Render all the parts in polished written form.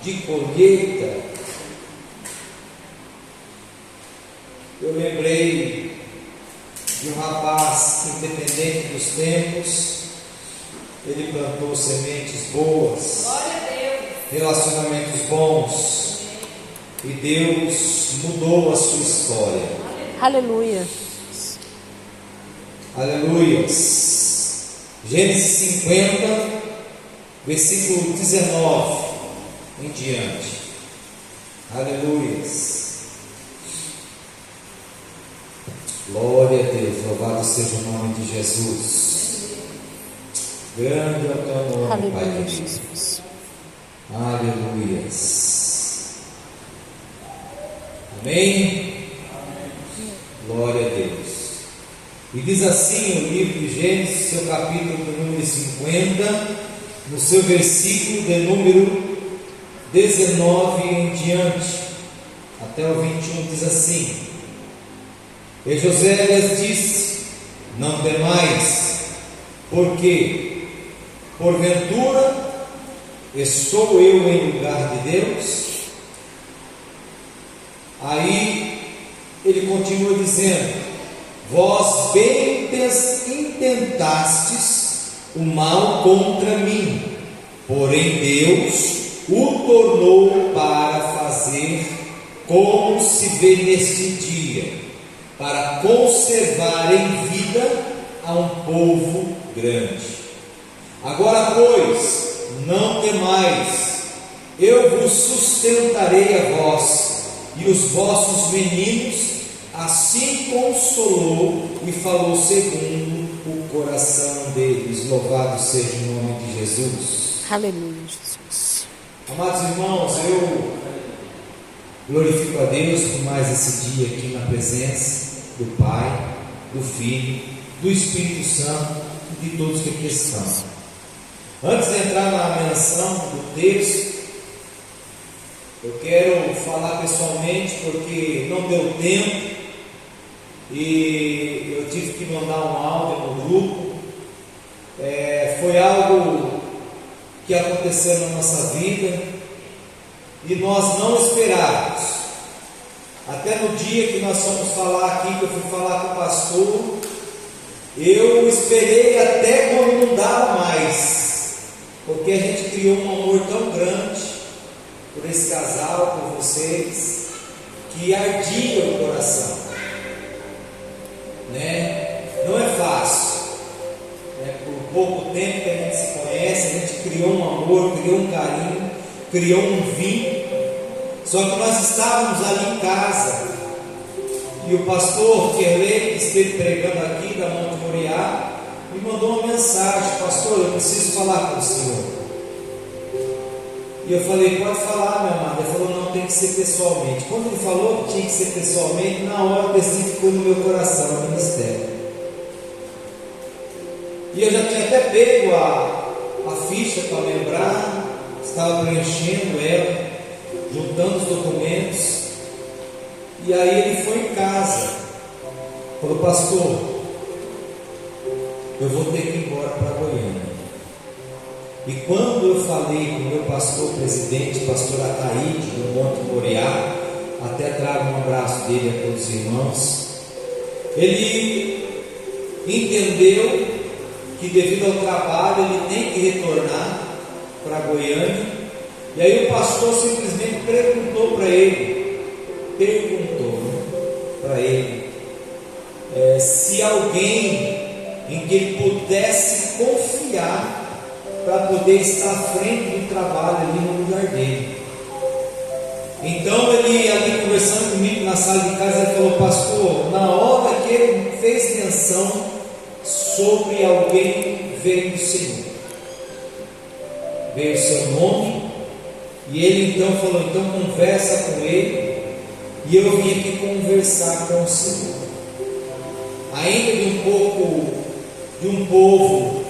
de colheita, eu lembrei de um rapaz que, independente dos tempos, ele plantou sementes boas, relacionamentos bons, e Deus mudou a sua história. Aleluia. Aleluias. Gênesis 50, versículo 19 em diante. Aleluias. Glória a Deus, louvado seja o nome de Jesus. Grande é o teu nome, Aleluia, Pai querido. Jesus. Aleluias. Amém? Glória a Deus. E diz assim o livro de Gênesis, seu capítulo número 50, no seu versículo de número 19 em diante, até o 21, diz assim: E José lhes disse: Não temais, porque porventura estou eu em lugar de Deus? Aí ele continua dizendo: Vós bem intentastes o mal contra mim, porém Deus o tornou para fazer como se vê neste dia, para conservar em vida a um povo grande. Agora, pois, não temais, eu vos sustentarei a vós e os vossos meninos. Assim consolou e falou segundo o coração deles. Louvado seja o nome de Jesus. Aleluia, Jesus. Amados irmãos, eu glorifico a Deus por mais esse dia aqui na presença do Pai, do Filho, do Espírito Santo e de todos que aqui estão. Antes de entrar na menção do texto, eu quero falar pessoalmente, porque não deu tempo e eu tive que mandar um áudio no grupo. Foi algo que aconteceu na nossa vida e nós não esperávamos. Até no dia que nós fomos falar aqui, que eu fui falar com o pastor, eu esperei até quando não dava mais, porque a gente criou um amor tão grande por esse casal, por vocês, que ardia o coração, né? Não é fácil, né? Por pouco tempo que a gente se conhece, a gente criou um amor, criou um carinho, criou um vínculo. Só que nós estávamos ali em casa e o pastor Kerley, que esteve pregando aqui da Monte Moriá, me mandou uma mensagem: pastor, eu preciso falar com o senhor. E eu falei: pode falar, meu amado. Ele falou: não, tem que ser pessoalmente. Quando ele falou que tinha que ser pessoalmente, na hora o decidido ficou no meu coração, o ministério. E eu já tinha até pego a ficha para lembrar, estava preenchendo ela, juntando os documentos. E aí ele foi em casa, falou: pastor, eu vou ter que ir embora para Goiânia. E quando eu falei com o meu pastor presidente, pastor Ataíde, do Monte Moriá, até trago um abraço dele a todos os irmãos, ele entendeu que devido ao trabalho ele tem que retornar para Goiânia. E aí o pastor simplesmente perguntou para ele se alguém em que ele pudesse confiar para poder estar à frente do trabalho ali no lugar dele. Então ele ali conversando comigo na sala de casa, ele falou: pastor, na hora que ele fez menção sobre alguém, veio o Senhor, veio o seu nome, e ele então falou: então conversa com ele. E eu vim aqui conversar com o Senhor, ainda de um povo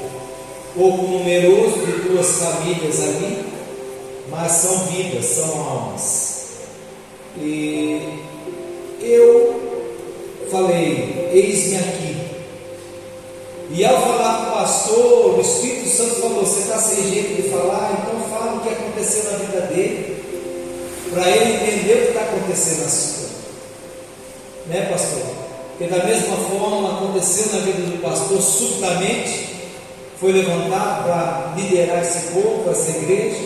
pouco numeroso, de 2 famílias ali, mas são vidas, são almas. E eu falei: eis-me aqui. E ao falar com o pastor, o Espírito Santo falou: você está sem jeito de falar, então fala o que aconteceu na vida dele. para ele entender o que está acontecendo na sua. Né, pastor? Porque da mesma forma aconteceu na vida do pastor, subitamente foi levantado para liderar esse povo, essa igreja,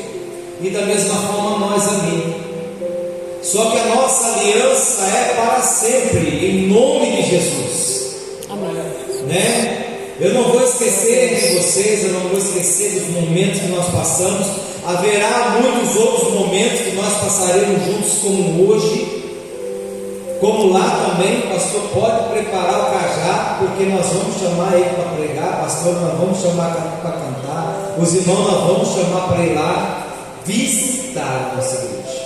e da mesma forma nós, amigos. Só que a nossa aliança é para sempre, em nome de Jesus. Amém. Né? Eu não vou esquecer de vocês, eu não vou esquecer dos momentos que nós passamos. Haverá muitos outros momentos que nós passaremos juntos, como hoje. Como lá também, o pastor pode preparar o cajado, porque nós vamos chamar ele para pregar, pastor, nós vamos chamar para cantar, os irmãos nós vamos chamar para ir lá visitar a nossa igreja.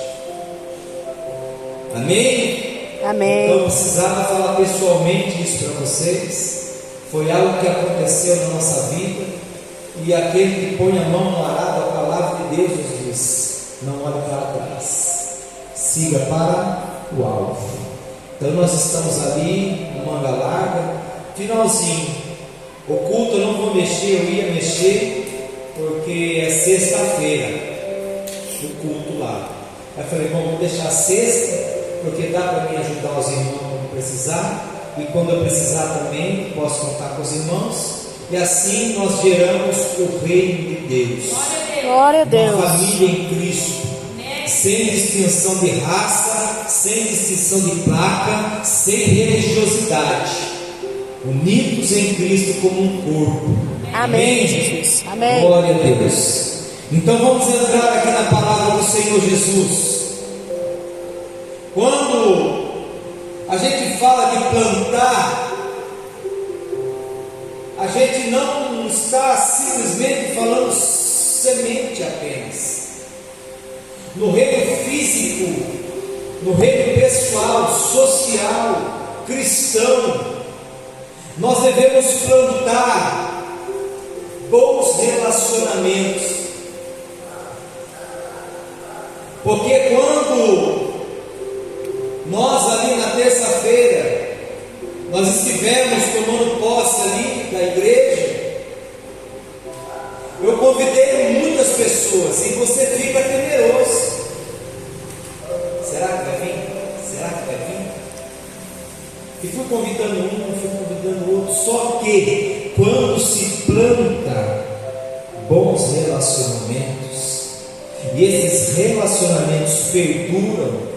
Amém? Amém. Então eu precisava falar pessoalmente isso para vocês. Foi algo que aconteceu na nossa vida, e aquele que põe a mão no arado, a palavra de Deus nos diz: não olhe para trás, siga para o alvo. Então nós estamos ali, no Manga Larga, finalzinho. O culto eu não vou mexer, eu ia mexer, porque é sexta-feira o culto lá. Aí eu falei, bom, vamos deixar sexta, porque dá para mim ajudar os irmãos quando precisar, e quando eu precisar também, posso contar com os irmãos, e assim nós geramos o reino de Deus. Glória a Deus. Uma família em Cristo, sem distinção de raça, sem distinção de placa, sem religiosidade, unidos em Cristo como um corpo. Amém, Jesus. Amém. Glória a Deus. Então vamos entrar aqui na palavra do Senhor Jesus. Quando a gente fala de plantar, a gente não está simplesmente falando semente apenas. No reino físico, no reino pessoal, social, cristão, nós devemos plantar bons relacionamentos, porque quando nós ali na terça-feira, nós estivemos tomando posse ali da igreja, eu convidei muitas pessoas, e você fica temeroso. Será que vai vir? Será que vai vir? E fui convidando um, fui convidando outro. Só que quando se planta bons relacionamentos, e esses relacionamentos perduram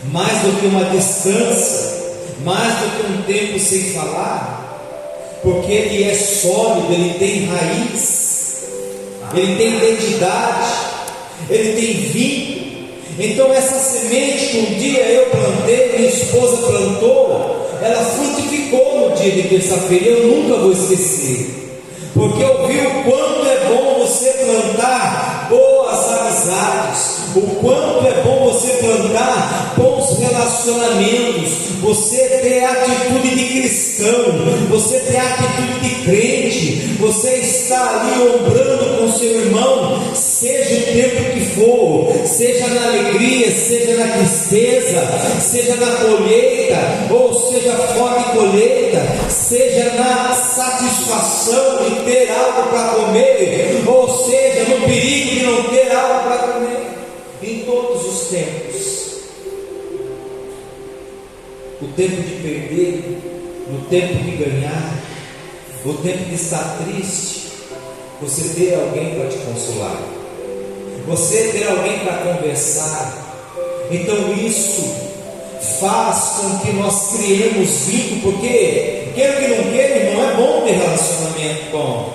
mais do que uma distância, mais do que um tempo sem falar, porque ele é sólido, ele tem raiz, ele tem identidade, ele tem vínculo. Então essa semente que um dia eu plantei, minha esposa plantou, ela frutificou no dia de terça-feira. Eu nunca vou esquecer, porque eu vi o quanto é bom você plantar boas amizades, o quanto é bom você plantar bons relacionamentos, você ter atitude de cristão, você ter atitude de crente, você está ali ombrando com seu irmão, seja o tempo que for, seja na alegria, seja na tristeza, seja na colheita, ou seja fora de colheita, seja na satisfação de ter algo para comer, ou seja no perigo de não ter algo para comer. Em todos os tempos, o tempo de perder, o tempo de ganhar, o tempo de estar triste, você ter alguém para te consolar, você ter alguém para conversar. Então isso faz com que nós criemos vínculo, porque queira que não queira, irmão, é bom ter relacionamento bom,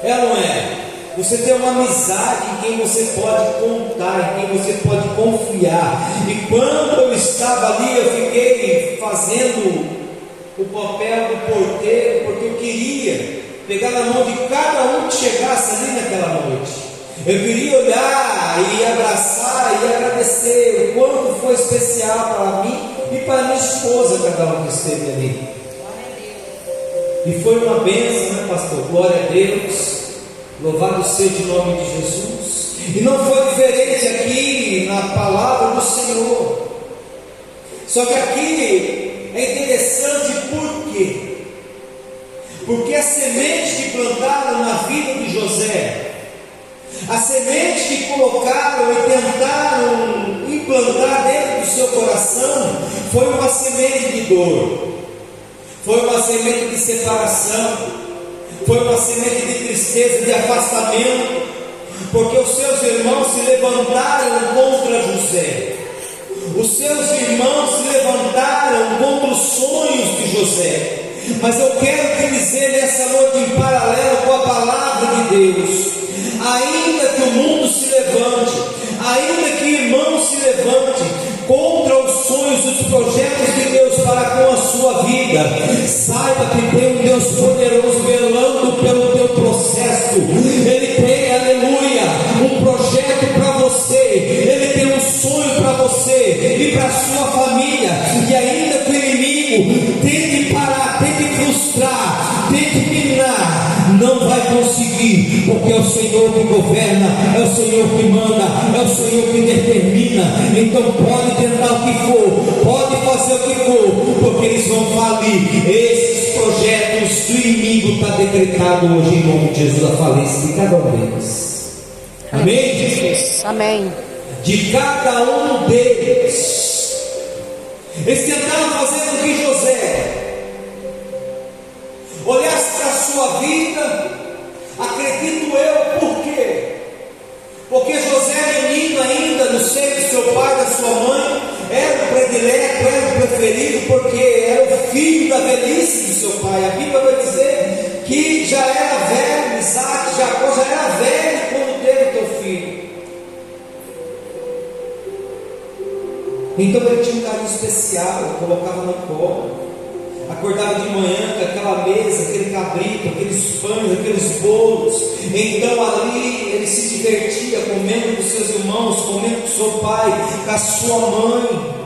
é ou não é? Você tem uma amizade em quem você pode contar, em quem você pode confiar. E quando eu estava ali, eu fiquei fazendo o papel do porteiro, porque eu queria pegar na mão de cada um que chegasse ali naquela noite. Eu queria olhar e abraçar e agradecer o quanto foi especial para mim e para minha esposa, cada um que esteve ali. E foi uma bênção, né, pastor? Glória a Deus. Louvado seja o nome de Jesus. E não foi diferente aqui na palavra do Senhor. Só que aqui é interessante por quê? Porque a semente que plantaram na vida de José, a semente que colocaram e tentaram implantar semente de dor, foi uma semente de separação, foi uma semente de tristeza, de afastamento, porque os seus irmãos se levantaram contra José, os seus irmãos se levantaram contra os sonhos de José. Mas eu quero te dizer nessa noite, em paralelo com a palavra de Deus, ainda que o mundo se levante, ainda que irmãos se levante contra os sonhos e os projetos de Deus para com a sua vida, saiba que tem um Deus poderoso velando pelo teu processo. Ele tem, aleluia, um projeto para você, Ele tem um sonho para você e para a sua família. E ainda que o inimigo tente parar, tente frustrar, tente minar, não vai conseguir, porque é o Senhor que governa, é o Senhor que manda, é o Senhor que determina. Então pode tentar o que for, pode fazer o que for, porque eles vão falir. Esses projetos do inimigo está decretado hoje em nome de Jesus, a falência de cada um deles. Amém, Jesus? Amém. De cada um deles. Eles tentaram fazer com que José olhasse para a sua vida, acredito eu, por quê? Porque José, menino ainda no seio do seu pai, da sua mãe, era o predileto, era o preferido, porque era o filho da velhice do seu pai. A Bíblia vai dizer que já era velho, Isaac, Jacó já era velho quando teve teu filho. Então ele tinha um carinho especial, colocava no colo, acordava de manhã com aquela mesa, aquele cabrito, aqueles pães, aqueles bolos. Então ali ele se divertia comendo com seus irmãos, comendo com seu pai, com a sua mãe.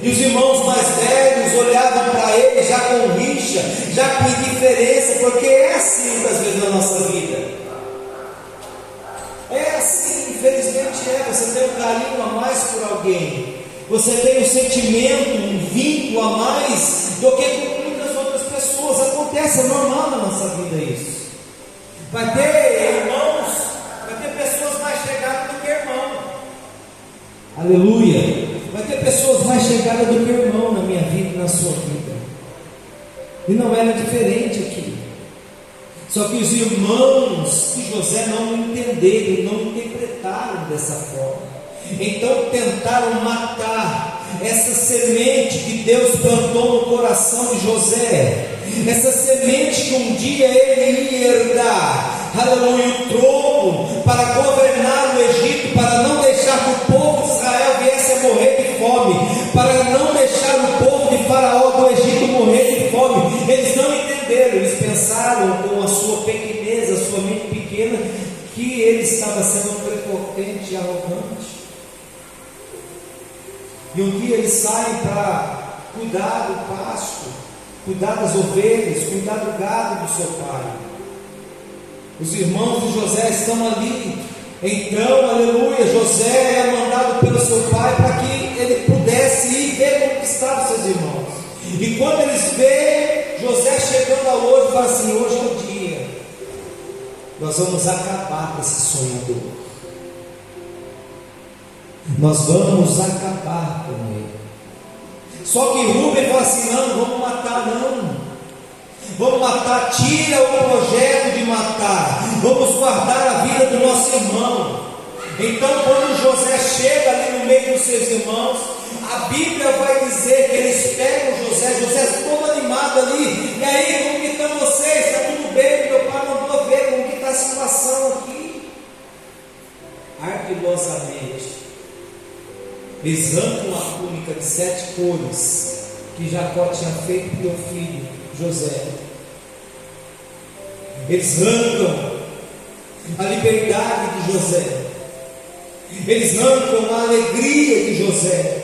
E os irmãos mais velhos olhavam para ele já com rixa, já com indiferença, porque é assim muitas vezes na nossa vida. É assim, infelizmente é. Você tem um carinho a mais por alguém, você tem um sentimento, um vínculo a mais do que com muitas outras pessoas. Acontece, é normal na nossa vida isso. Vai ter irmãos, vai ter pessoas mais chegadas do que irmão. Aleluia. Vai ter pessoas mais chegadas do que irmão na minha vida e na sua vida. E não era diferente aqui. Só que os irmãos de José não entenderam, não interpretaram dessa forma. Então tentaram matar essa semente que Deus plantou no coração de José, essa semente que um dia ele ia herdar, aleluia, o trono para governar o Egito, para não deixar que o povo de Israel viesse a morrer de fome, para não deixar o povo de Faraó do Egito morrer de fome. Eles não entenderam, eles pensaram com a sua pequenez, a sua mente pequena, que ele estava sendo prepotente e arrogante. E um dia eles saem para cuidar do pasto, cuidar das ovelhas, cuidar do gado do seu pai. Os irmãos de José estão ali. Então, aleluia, José é mandado pelo seu pai para que ele pudesse ir ver conquistar os seus irmãos. E quando eles veem José chegando ao hoje, fala assim: hoje é o dia, nós vamos acabar com esse sonhador. Nós vamos acabar com ele. Só que Rúben fala assim: não, vamos matar, não. Vamos matar, tira o projeto de matar. Vamos guardar a vida do nosso irmão. Então, quando José chega ali no meio dos seus irmãos, a Bíblia vai dizer que eles pegam José todo animado ali. E aí, como que estão vocês? Está tudo bem? Meu pai mandou ver como que está a situação aqui. Ardilosamente eles arrancam a túnica de 7 cores que Jacó tinha feito para o filho José. Eles arrancam a liberdade de José. Eles arrancam a alegria de José.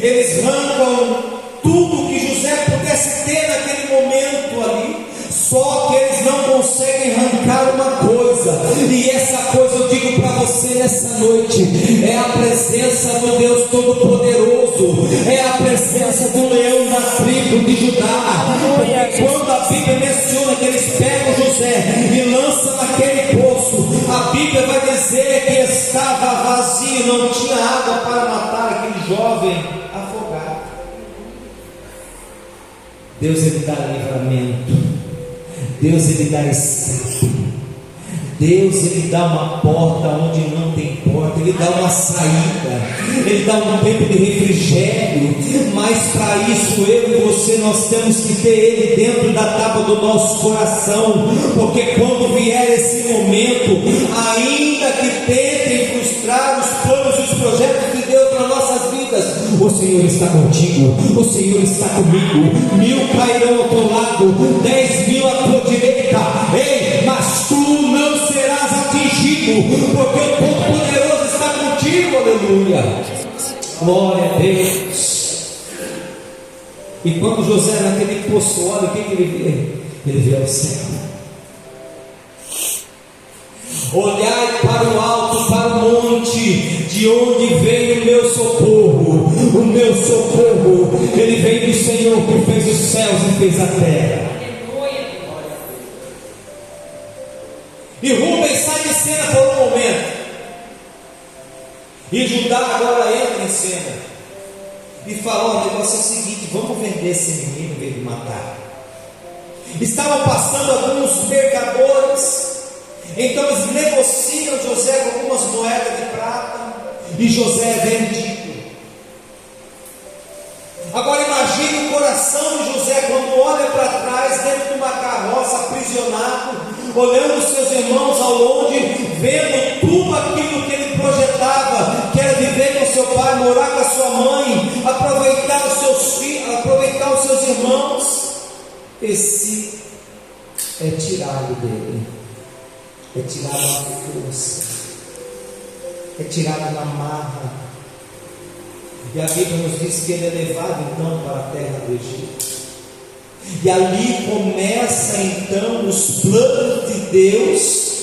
Eles arrancam tudo que José pudesse ter naquele momento ali. Só que eles não conseguem arrancar uma coisa, e essa coisa eu digo para você nessa noite: é a presença do Deus Todo-Poderoso, é a presença do leão da tribo de Judá. Porque quando a Bíblia menciona que eles pegam José e lançam naquele poço, a Bíblia vai dizer que estava vazio, não tinha água para matar aquele jovem Deus ele dá livramento, Deus ele dá escape, Deus ele dá uma porta onde não tem porta, Ele dá uma saída, Ele dá um tempo de refrigério. Mas para isso eu e você, nós temos que ter Ele dentro da tábua do nosso coração, porque quando vier esse momento, ainda que tentem frustrar os planos e os projetos de Deus para nossas vidas, o Senhor está contigo, o Senhor está comigo. 1000 cairão ao teu lado, 10.000 à tua direita, ei, mas tu não serás atingido, porque o Todo-Poderoso está contigo. Aleluia, glória a Deus. E quando José naquele poço, olha o que ele vê? Ele vê o céu. Olhai para o alto, para o monte, de onde vem o meu socorro. O meu socorro, ele vem do Senhor que fez os céus e fez a terra. E Rubens sai de cena por um momento, e Judá agora entra em cena e fala: o negócio é o seguinte, vamos vender esse menino em vez de matar. Estavam passando alguns mercadores, então eles negociam José com algumas moedas de prata, e José é vendido. Agora imagine o coração de José quando olha para trás, dentro de uma carroça, aprisionado, olhando os seus irmãos ao longe, vendo tudo aquilo que ele projetava, que era viver com seu pai, morar com a sua mãe, aproveitar os seus filhos, aproveitar os seus irmãos. Esse é tirado dele, é tirado na força, é tirado na marra. E a Bíblia nos diz que ele é levado então para a terra do Egito. E ali começa então os planos de Deus,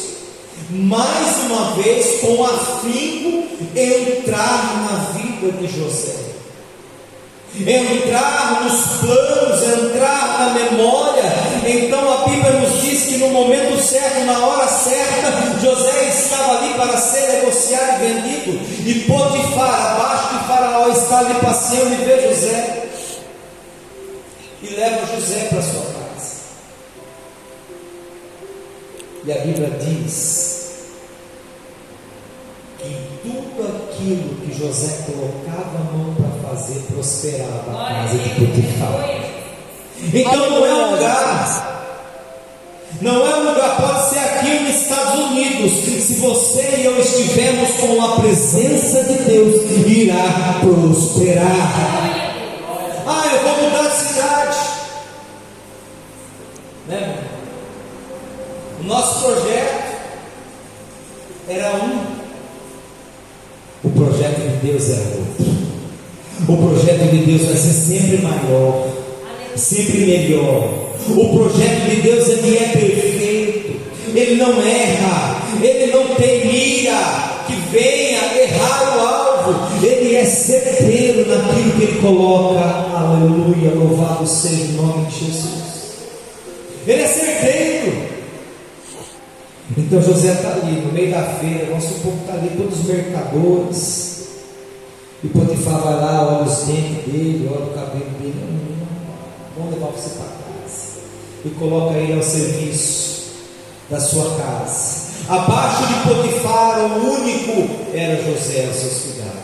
mais uma vez com afinco, entrar na vida de José, entrar nos planos, entrar na memória. Então a Bíblia nos diz que no momento certo, na hora certa, José estava ali para ser negociado e vendido, e Potifar, abaixo de Faraó, está ali passeando e vê José, e leva José para sua casa. E a Bíblia diz que tudo aquilo que José colocava a mão para fazer prosperava a casa de Potifar. Então não é um lugar, pode ser aqui nos Estados Unidos. Se você e eu estivermos com a presença de Deus, irá prosperar. Eu vou mudar de cidade, né? O nosso projeto era um, o projeto de Deus era outro. O projeto de Deus vai ser sempre maior, sempre melhor. O projeto de Deus, ele é perfeito, ele não erra, ele não tem mira que venha errar o alvo, ele é certeiro naquilo que ele coloca. Aleluia, louvado seja o nome de Jesus. Ele é certeiro. Então José está ali no meio da feira, vamos supor que está ali todos os mercadores, e Potifar vai lá, olha os dentes dele, olha o cabelo dele, vamos levar você para casa, e coloca ele ao serviço da sua casa. Abaixo de Potifar, o único era José aos seus cuidados.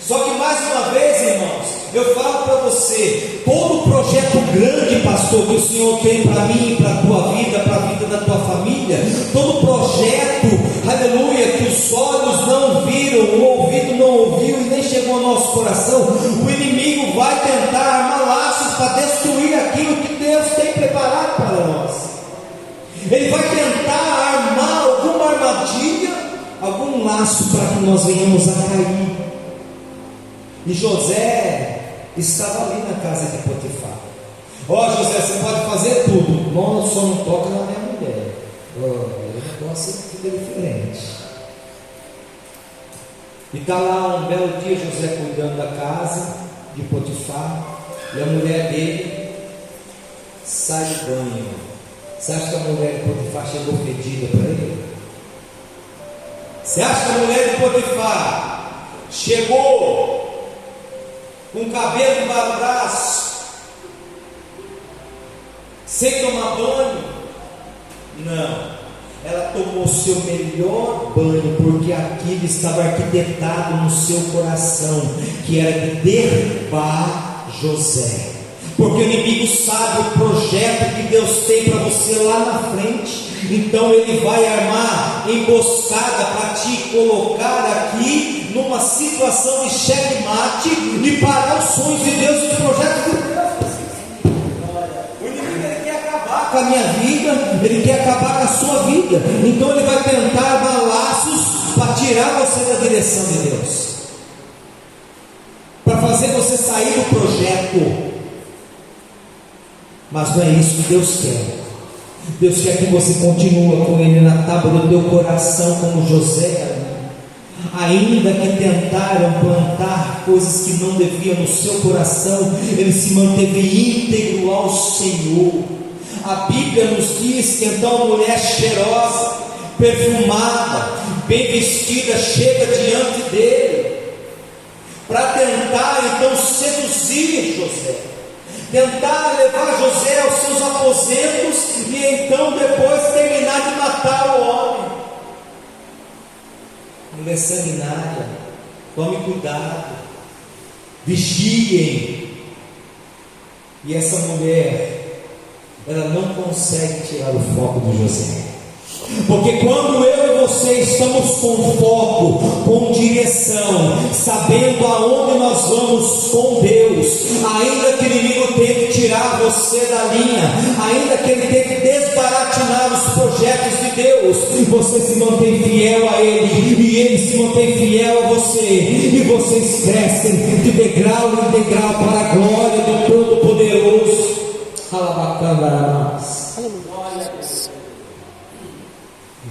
Só que mais uma vez, irmãos, eu falo para você, todo projeto grande, pastor, que o Senhor tem para mim, para a tua vida, para a vida da tua família, todo projeto, aleluia, que os olhos não viram, o ouvido não ouviu e nem chegou ao nosso coração, o inimigo vai tentar armar laços para destruir aquilo que Deus tem preparado para nós. Ele vai tentar armar alguma armadilha, algum laço para que nós venhamos a cair. E José estava ali na casa de Potifar. José, você pode fazer tudo, não, só não toca na minha mulher. O negócio fica diferente. E está lá um belo dia José cuidando da casa de Potifar, e a mulher dele sai do banho. Você acha que a mulher de Potifar chegou fedida para ele? Você acha que a mulher de Potifar chegou com cabelo embaixo do braço, sem tomar banho? Não. Ela tomou seu melhor banho, porque aquilo estava arquitetado no seu coração, que era de derrubar José. Porque o inimigo sabe o projeto que Deus tem para você lá na frente. Então ele vai armar emboscada para te colocar aqui numa situação de checkmate e parar os sonhos de Deus e os projetos de Deus. O inimigo ele quer acabar com a minha vida, ele quer acabar com a sua vida. Então ele vai tentar armar laços para tirar você da direção de Deus, para fazer você sair do projeto. Mas não é isso que Deus quer. Deus quer que você continue com Ele na tábua do teu coração, como José. Ainda que tentaram plantar coisas que não deviam no seu coração, ele se manteve íntegro ao Senhor. A Bíblia nos diz que então a mulher cheirosa, perfumada, bem vestida, chega diante dele para tentar então seduzir José, tentar levar José aos seus aposentos e então depois terminar de matar o homem. Mulher sanguinária, tome cuidado, vigiem. E essa mulher, ela não consegue tirar o foco de José. Porque quando eu e você estamos com foco, com direção, sabendo aonde nós vamos com Deus, ainda que o inimigo tente tirar você da linha, ainda que ele tente desbaratinar os projetos de Deus, você se mantém fiel a Ele, e Ele se mantém fiel a você, e vocês crescem de degrau em degrau para a glória do Todo-Poderoso. Alabacana.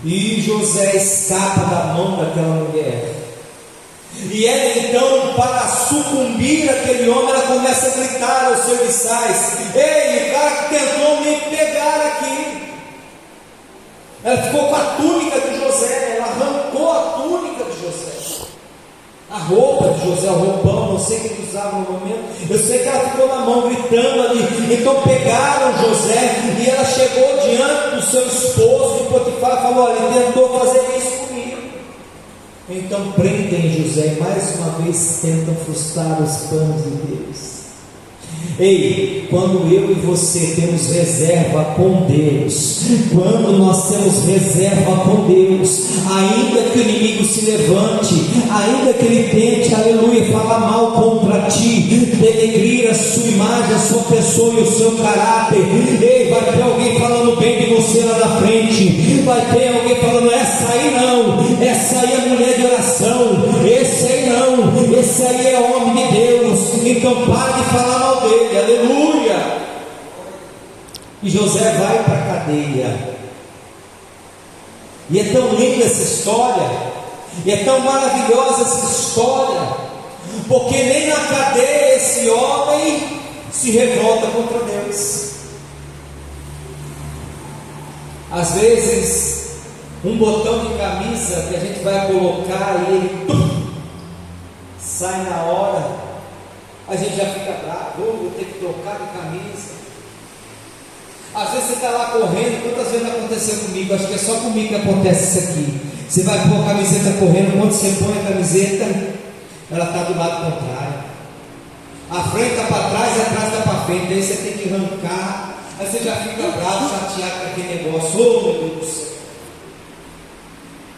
E José escapa da mão daquela mulher. E ela então, para sucumbir àquele homem, ela começa a gritar aos serviçais: ei, o cara que tentou me pegar aqui. Ela ficou com a túnica de José, ela arrancou a túnica de José, a roupa de José, o roupão, não sei o que ele usava no momento. Eu sei que ela ficou na mão gritando ali. Então pegaram José e ela chegou diante do seu esposo de Potifar e falou: olha, ele tentou fazer isso comigo. Então prendem José e mais uma vez tentam frustrar os planos de Deus. Ei, quando eu e você temos reserva com Deus, quando nós temos reserva com Deus, ainda que o inimigo se levante, ainda que ele tente, aleluia, falar mal contra ti, denegrir a sua imagem, a sua pessoa e o seu caráter, ei, vai ter alguém falando bem de você lá na frente, vai ter alguém falando: essa aí não, essa aí é mulher de oração, esse aí não, esse aí é homem de Deus. Então pare de falar mal dele, aleluia. E José vai para a cadeia, e é tão linda essa história, e é tão maravilhosa essa história, porque nem na cadeia esse homem se revolta contra Deus. Às vezes um botão de camisa que a gente vai colocar e ele sai na hora, a gente já fica bravo: vou ter que trocar de camisa. Às vezes você está lá correndo, quantas vezes aconteceu comigo? Acho que é só comigo que acontece isso aqui. Você vai pôr a camiseta correndo, quando você põe a camiseta, ela está do lado contrário. A frente está para trás e atrás está para frente. Aí você tem que arrancar. Aí você já fica bravo, chateado com aquele negócio. Oh, meu Deus do céu.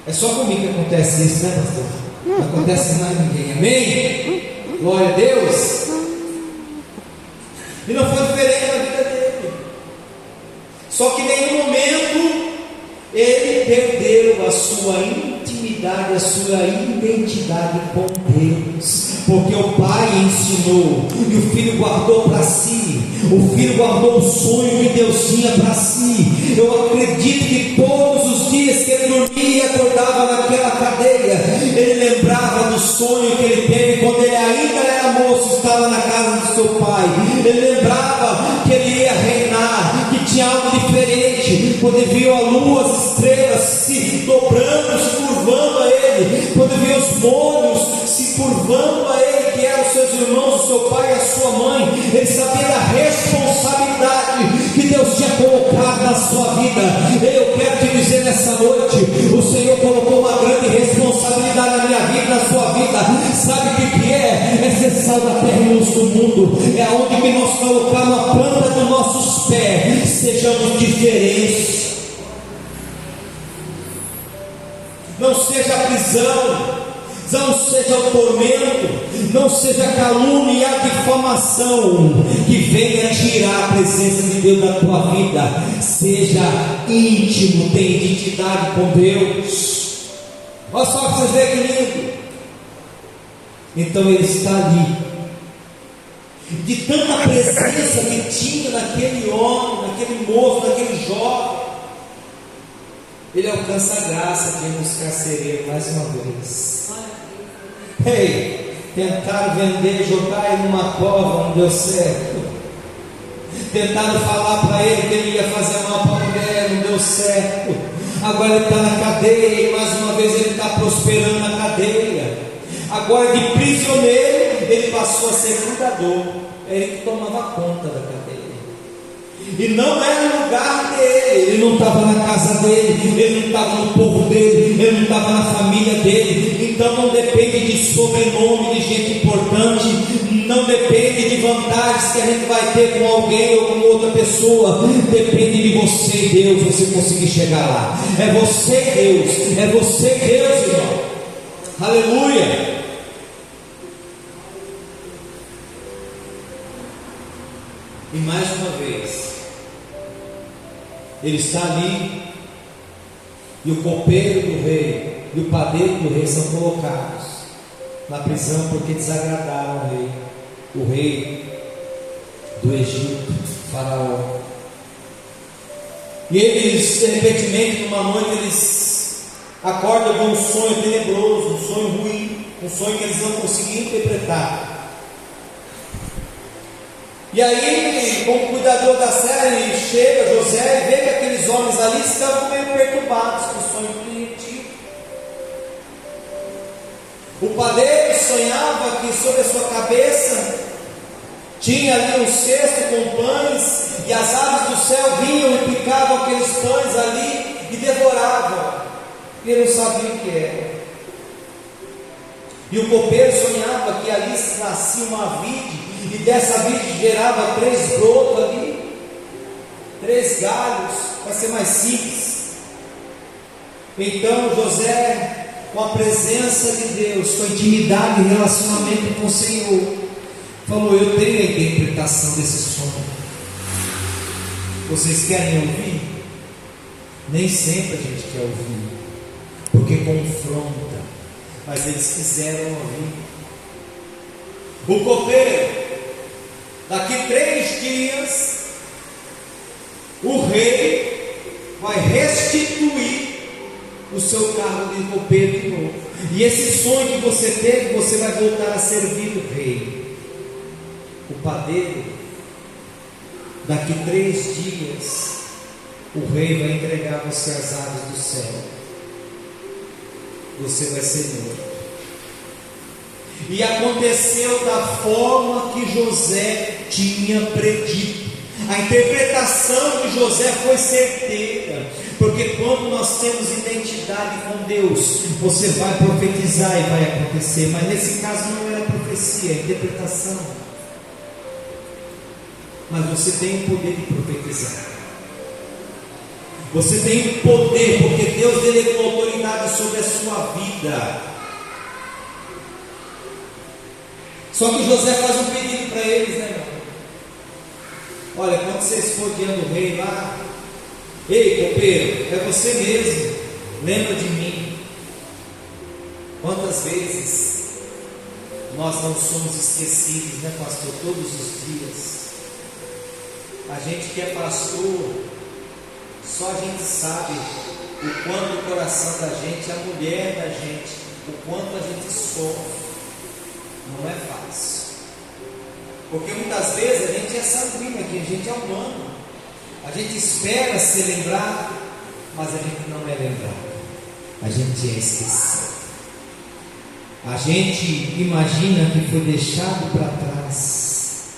É só comigo que acontece isso, né, pastor? Não acontece mais ninguém, amém? Glória a Deus. E não foi diferente na vida dele. Só que em nenhum momento ele perdeu a sua intimidade, a sua identidade com Deus, porque o pai ensinou e o filho guardou para si. O filho guardou o sonho que Deus tinha para si. Eu acredito que todos os dias que ele dormia e acordava naquela cadeia, ele lembrava do sonho que ele teve quando ele ainda era moço, estava na casa do seu pai. Ele lembrava que ele ia reinar, que tinha algo diferente. Quando ele viu a lua, as estrelas se dobrando, se curvando a ele, quando ele viu os molhos se curvando a ele, que eram os seus irmãos, o seu pai e a sua mãe, ele sabia da responsabilidade que Deus tinha na sua vida, sabe o que é? É ser sal da terra e luz do mundo. É onde que nós colocamos a planta dos nossos pés, sejamos diferentes. Não seja a prisão, não seja o tormento, não seja a calúnia e a difamação que venha tirar a presença de Deus da tua vida. Seja íntimo, tenha identidade com Deus. Olha só para vocês verem que lindo. Então ele está ali, de tanta presença que tinha naquele homem, naquele moço, naquele jovem, ele alcança a graça de ir nos carcereiros mais uma vez. Ei, tentaram vender, jogar ele numa cova, não deu certo. Tentaram falar para ele que ele ia fazer mal para a mulher, não deu certo. Agora ele está na cadeia e mais uma vez ele está prosperando na cadeia. Agora de prisioneiro ele passou a ser cuidador. É ele que tomava conta da cadeia. E não era o lugar dele, ele não estava na casa dele, ele não estava no povo dele, ele não estava na família dele. Então não depende de sobrenome de gente importante, não depende de vantagens que a gente vai ter com alguém ou com outra pessoa. Depende de você e Deus, você conseguir chegar lá. É você e Deus, é você e Deus, irmão. Aleluia. E mais uma vez, ele está ali, e o copeiro do rei e o padeiro do rei são colocados na prisão porque desagradaram o rei do Egito, Faraó. E eles, de repente, numa noite, eles acordam de um sonho tenebroso, um sonho ruim, um sonho que eles não conseguiam interpretar. E aí, como cuidador da serra, ele chega, José, e vê que aqueles homens ali estavam meio perturbados com o sonho que ele tinha. O padeiro sonhava que sobre a sua cabeça tinha ali um cesto com pães, e as aves do céu vinham e picavam aqueles pães ali e devoravam. E ele não sabia o que era. E o copeiro sonhava que ali nascia uma vide, e dessa vide gerava 3 brotos ali, 3 galhos, para ser mais simples. Então José, com a presença de Deus, com a intimidade e relacionamento com o Senhor, falou: eu tenho a interpretação desse sonho. Vocês querem ouvir? Nem sempre a gente quer ouvir, porque confronta, mas eles quiseram ouvir. O copeiro, daqui 3 dias, o rei vai restituir o seu cargo de copeiro de novo. E esse sonho que você teve, você vai voltar a servir o rei. O padeiro, daqui 3 dias, o rei vai entregar você às aves do céu. Você vai ser morto. E aconteceu da forma que José tinha predito. A interpretação de José foi certeira, porque quando nós temos identidade com Deus, você vai profetizar e vai acontecer. Mas nesse caso não era profecia, é interpretação. Mas você tem o poder de profetizar. Você tem o poder, porque Deus delegou autoridade sobre a sua vida. Só que José faz um pedido para eles, né, irmão? Olha, quando vocês forem diante do rei lá, ei, copeiro, é você mesmo, lembra de mim. Quantas vezes nós não somos esquecidos, né, pastor? Todos os dias. A gente que é pastor, só a gente sabe o quanto o coração da gente, a mulher da gente, o quanto a gente sofre. Não é fácil, porque muitas vezes a gente é sanguíneo aqui, a gente é humano, a gente espera ser lembrado, mas a gente não é lembrado, a gente é esquecido, a gente imagina que foi deixado para trás,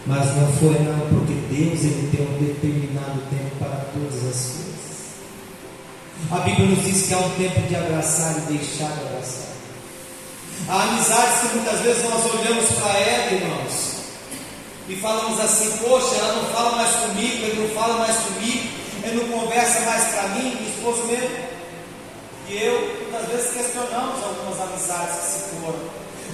mas não foi não, porque Deus ele tem um determinado tempo para todas as coisas. A Bíblia nos diz que há um tempo de abraçar e deixar de abraçar. Há amizades que muitas vezes nós olhamos para ela, irmãos, e falamos assim: poxa, ela não fala mais comigo, ele não fala mais comigo, ele não conversa mais para mim, minha esposa mesmo. E eu, muitas vezes, questionamos algumas amizades que se foram.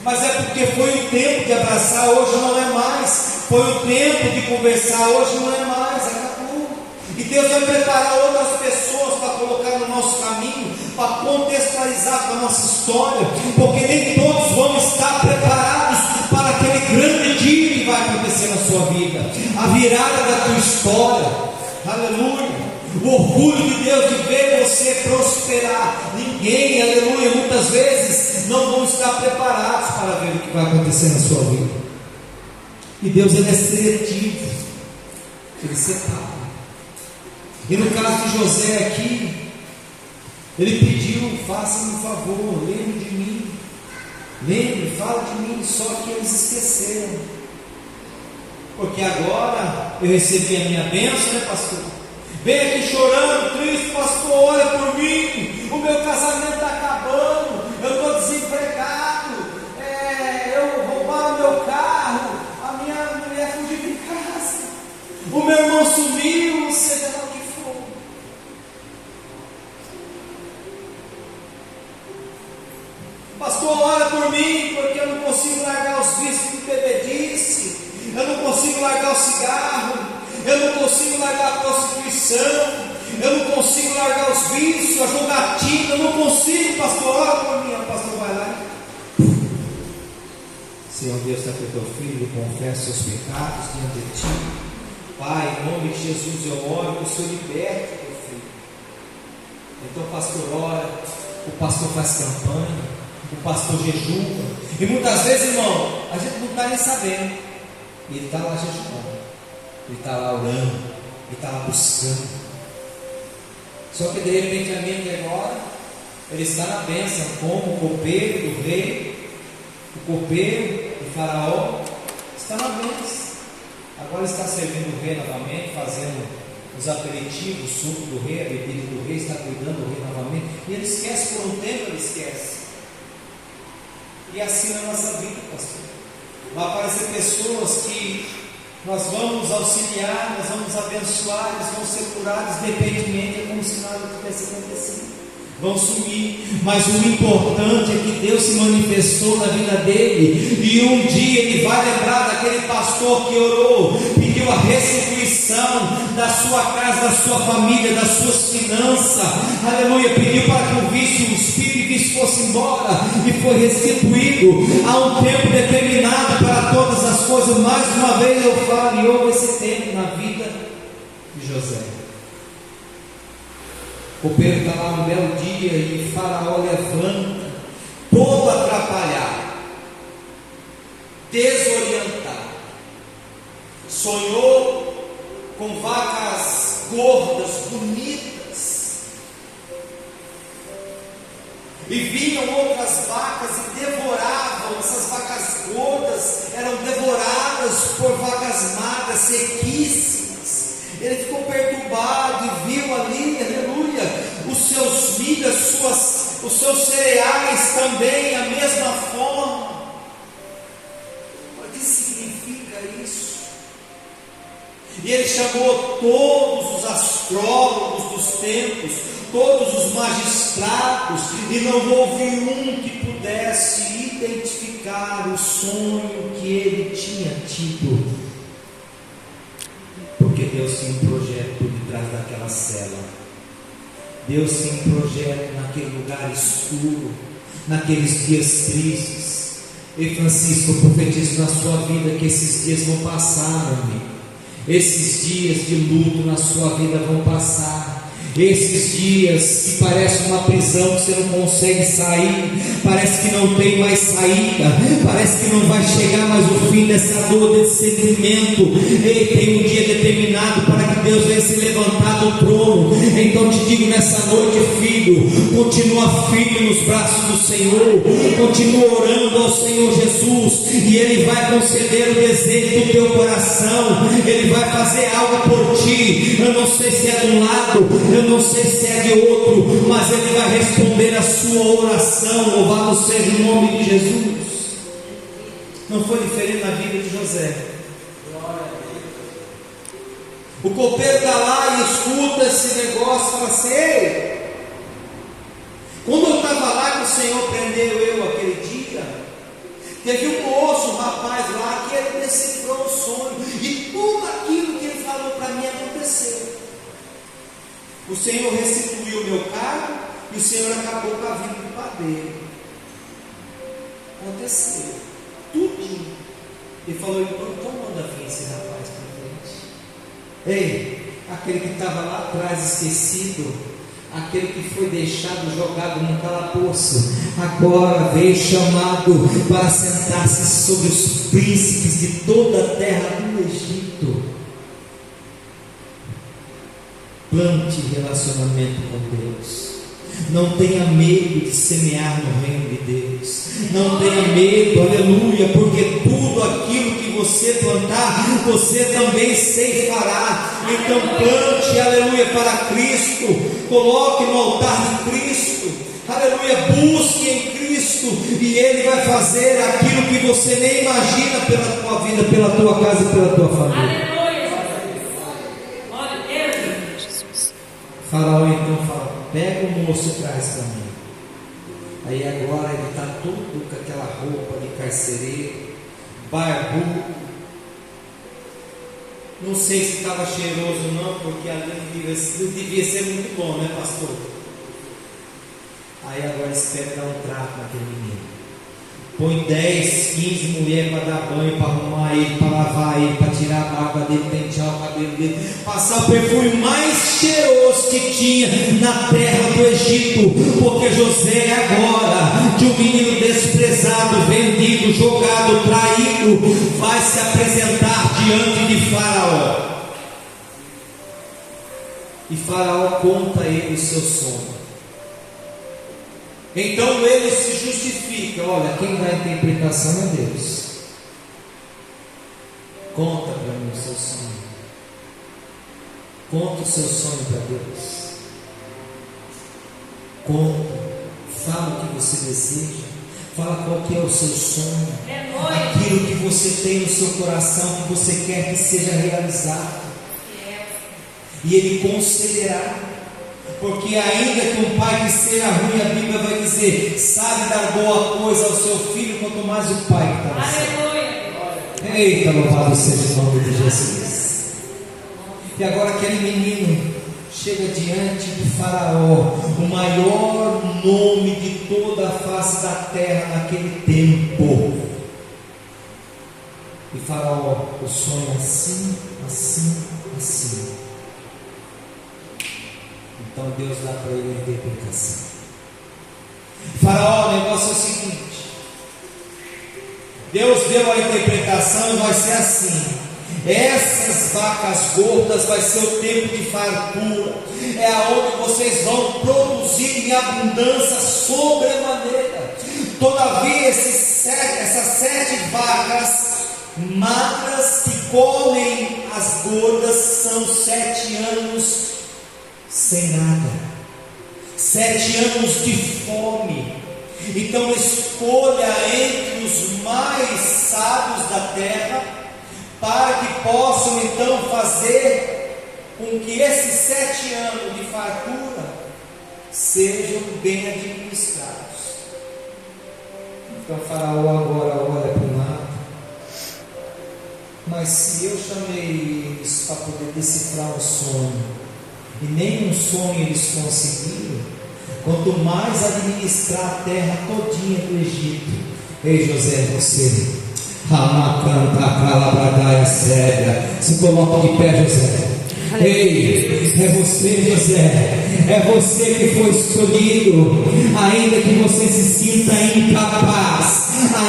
Mas é porque foi o tempo de abraçar, hoje não é mais. Foi o tempo de conversar, hoje não é mais. Acabou. E Deus vai preparar outras pessoas para colocar no nosso caminho, para contextualizar com a nossa história, porque nem todos vão estar preparados para aquele grande dia que vai acontecer na sua vida, a virada da tua história. Aleluia. O orgulho de Deus de ver você prosperar. Ninguém, aleluia, muitas vezes não vão estar preparados para ver o que vai acontecer na sua vida. E Deus, ele é seletivo, ele separa. E no caso de José aqui, ele pediu: faça-me um favor, lembre de mim, lembre, fala de mim. Só que eles esqueceram, porque agora eu recebi a minha bênção, né, pastor? Vem aqui chorando, triste: pastor, olha por mim, o meu casamento está acabando, eu estou desempregado, roubaram meu carro, a minha mulher fugiu de casa, o meu irmão sumiu, seja lá o que for. Pastor, olha por mim, porque eu não consigo largar os vícios do bebedice, eu não consigo largar o cigarro, eu não consigo largar a prostituição, eu não consigo largar os vícios, a jogatina, eu não consigo, pastor, olha por mim. O pastor vai lá e: Senhor Deus, está com o teu filho, confessa os seus pecados diante de ti. Pai, em nome de Jesus eu oro que o Senhor liberte o teu filho. Então o pastor ora, o pastor faz campanha, o pastor jejua, e muitas vezes, irmão, a gente não está nem sabendo, e ele está lá jejuando, ele está lá orando, ele está lá buscando. Só que de repente a mente agora, ele está na bênção, como o copeiro do rei, o copeiro do faraó, está na bênção. Agora está servindo o rei novamente, fazendo os aperitivos, o suco do rei, a bebida do rei, está cuidando do rei novamente. E ele esquece, por um tempo ele esquece. E assim na nossa vida, pastor, vai aparecer pessoas que nós vamos auxiliar, nós vamos abençoar, eles vão ser curados, repentinamente, é como se nada tivesse acontecido, vão sumir. Mas o importante é que Deus se manifestou na vida dele, e um dia ele vai lembrar daquele pastor que orou, pediu a restituição da sua casa, da sua família, das suas finanças, aleluia, pediu para que o vício, o espírito de vício fosse embora, e foi restituído. Há um tempo determinado para todas as coisas. Mais uma vez eu falo, e houve esse tempo na vida de José. O copeiro está lá um belo dia, e Faraó levanta, todo atrapalhado, desorientado, sonhou com vacas gordas, bonitas, e vinham outras vacas e devoravam. Essas vacas gordas eram devoradas por vacas magras, sequíssimas. Ele ficou perturbado e viu ali, aleluia, os seus milhos, os seus cereais também, a mesma forma. O que significa isso? E ele chamou todos os astrólogos dos tempos, todos os magistrados, e não houve um que pudesse identificar o sonho que ele tinha tido. Porque Deus tinha um projeto por detrás daquela cela. Deus tinha um projeto naquele lugar escuro, naqueles dias tristes. E Francisco, eu profetizo na sua vida que esses dias vão passar, meu amigo. Esses dias de luto na sua vida vão passar. Esses dias que parece uma prisão, que você não consegue sair, parece que não tem mais saída, parece que não vai chegar mais o fim dessa dor, desse sentimento. Ele tem um dia determinado para que Deus venha se levantar do trono, Então te digo nessa noite, filho, continua firme nos braços do Senhor, continua orando ao Senhor Jesus, e Ele vai conceder o desejo do teu coração, Ele vai fazer algo por ti. Eu não sei se é de um lado, eu não sei se é de outro, mas Ele vai responder a sua oração. Louvado seja o nome de Jesus. Não foi diferente na vida de José. O copeiro está lá e escuta esse negócio e fala assim: ei, quando eu estava lá que o Senhor prendeu eu aquele dia, teve um moço, um rapaz lá, que ele decifrou o sonho, e tudo aquilo que ele falou para mim aconteceu. O Senhor restituiu o meu cargo, e o Senhor acabou com a vida do padeiro. Aconteceu tudo. Ele falou: então manda vir esse rapaz para frente. Ei, aquele que estava lá atrás esquecido, aquele que foi deixado, jogado num calabouço, agora veio chamado para sentar-se sobre os príncipes de toda a terra do Egito. Plante relacionamento com Deus. Não tenha medo de semear no reino de Deus. Não tenha medo, aleluia, porque tudo aquilo que você plantar, você também ceifará. Então plante, aleluia, para Cristo. Coloque no altar de Cristo, aleluia, busque em Cristo, e Ele vai fazer aquilo que você nem imagina pela tua vida, pela tua casa e pela tua família. Faraó então fala: pega o moço e traz para mim. Aí agora ele está todo com aquela roupa de carcereiro, barbudo. Não sei se estava cheiroso ou não, porque ali não devia ser muito bom, né, pastor? Aí agora espera dar um trato naquele menino. Põe 10, 15 mulheres para dar banho, para arrumar ele, para lavar ele, para tirar a barba dele, pentear o cabelo dele, passar o perfume mais cheiroso que tinha na terra do Egito, porque José agora, de um menino desprezado, vendido, jogado, traído, vai se apresentar diante de Faraó. E Faraó conta a ele o seu sonho. Então ele se justifica: olha, quem dá a interpretação é Deus. Conta para mim o seu sonho. Conta o seu sonho para Deus. Conta, fala o que você deseja, fala qual que é o seu sonho, aquilo que você tem no seu coração, que você quer que seja realizado, e Ele concederá. Porque ainda que um pai que seja ruim, a Bíblia vai dizer: sabe dar boa coisa ao seu filho, quanto mais o pai que está no céu. Eita, louvado seja o nome de Jesus. E agora aquele menino chega diante de Faraó, o maior nome de toda a face da terra naquele tempo. E Faraó: o sonho é assim, assim, assim. Então Deus dá para ele a interpretação. Faraó, o negócio é o seguinte: Deus deu a interpretação e vai ser assim: essas vacas gordas vai ser o tempo de fartura, é aonde vocês vão produzir em abundância sobremaneira. Todavia essas 7 vacas magras que comem as gordas são 7 anos sem nada, 7 anos de fome. Então escolha entre os mais sábios da terra, para que possam então fazer com que esses 7 anos de fartura sejam bem administrados. Então Faraó agora olha para o lado: mas se eu chamei eles para poder decifrar um sonho, e nem um sonho eles conseguiram, quanto mais administrar a terra todinha do Egito. Ei José, você se coloca de pé, José. Ei, é você, José. É você que foi escolhido. Ainda que você se sinta incapaz,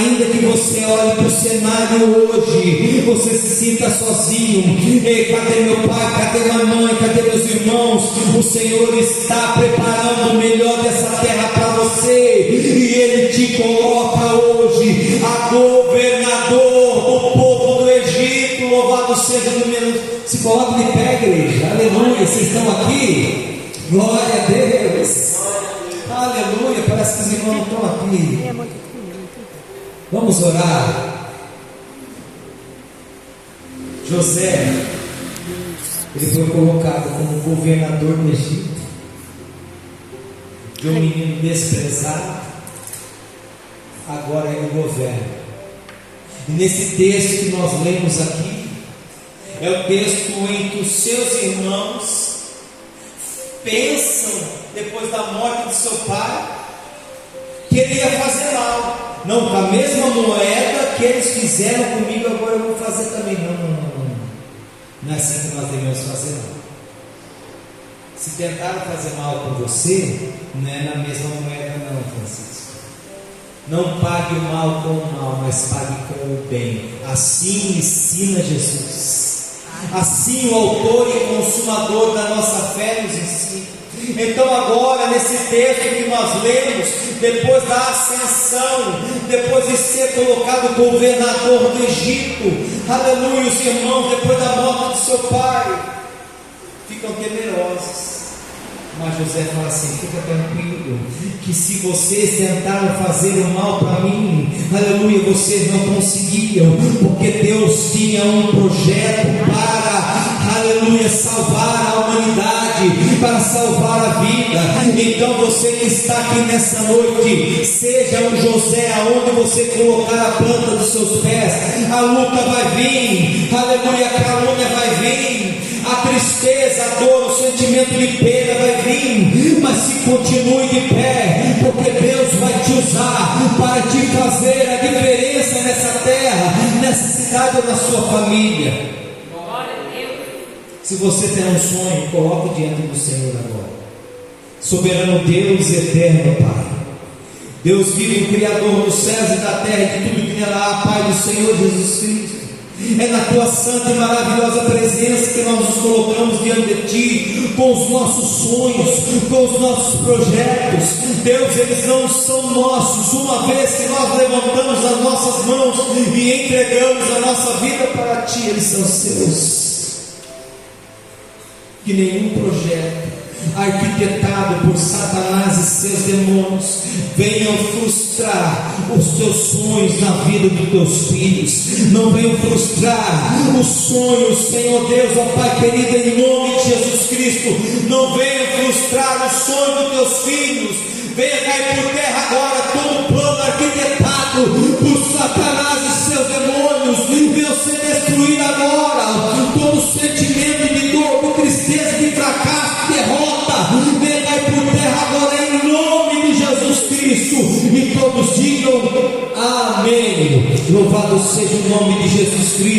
Ainda que você olhe para o cenário hoje, você se sinta sozinho. Ei, cadê meu pai? Cadê minha mãe? Cadê meus irmãos? O Senhor está preparando o melhor dessa terra para você, e Ele te coloca hoje a governador do povo do Egito. Louvado seja o número. Se coloca de pé, igreja. Aleluia. Vocês estão aqui? Glória a Deus. Aleluia. Parece que os irmãos não estão aqui. Vamos orar. José, ele foi colocado como governador do Egito, de um menino desprezado, agora ele governa. E nesse texto que nós lemos aqui, é o texto em que os seus irmãos pensam, depois da morte de seu pai, que ele ia fazer mal. Não, com a mesma moeda que eles fizeram comigo, agora eu vou fazer também. Não é assim que nós devemos fazer, não. Se tentaram fazer mal com você, não é na mesma moeda, não, Francisco. Não pague o mal com o mal, mas pague com o bem. Assim ensina Jesus. Assim o autor e consumador da nossa fé nos ensina. Então agora, nesse texto que nós lemos, depois da ascensão, depois de ser colocado governador do Egito, aleluia, os irmãos, depois da morte de seu pai, ficam temerosos. Mas José fala assim: fica tranquilo, que se vocês tentaram fazer o mal para mim, aleluia, vocês não conseguiam, porque Deus tinha um projeto para, aleluia, salvar a humanidade, para salvar a vida. Então você que está aqui nessa noite, seja um José, aonde você colocar a planta dos seus pés, a luta vai vir, aleluia, a calúnia vai vir, a tristeza, a dor, o sentimento de perda vai vir, mas se continue de pé, porque Deus vai te usar para te fazer a diferença nessa terra, nessa cidade ou na sua família. Se você tem um sonho, coloque diante do Senhor agora. Soberano Deus, eterno Pai, Deus vivo, Criador dos céus e da terra e de tudo que nela há, Pai do Senhor Jesus Cristo, é na tua santa e maravilhosa presença que nós nos colocamos diante de ti, com os nossos sonhos, com os nossos projetos. Deus, eles não são nossos, uma vez que nós levantamos as nossas mãos e entregamos a nossa vida para ti, eles são seus. Que nenhum projeto arquitetado por Satanás e seus demônios venham frustrar os teus sonhos na vida dos teus filhos, não venham frustrar os sonhos, Senhor Deus, ó Pai querido, em nome de Jesus Cristo, não venham frustrar os sonhos dos teus filhos. Venha cair por terra agora todo plano arquitetado por Satanás e seus demônios, venha ser destruído agora todo sentimento de dor, de tristeza, de fracasso, de derrota, venha cair por terra agora em nome de Jesus Cristo, e todos digam amém. Louvado seja o nome de Jesus Cristo.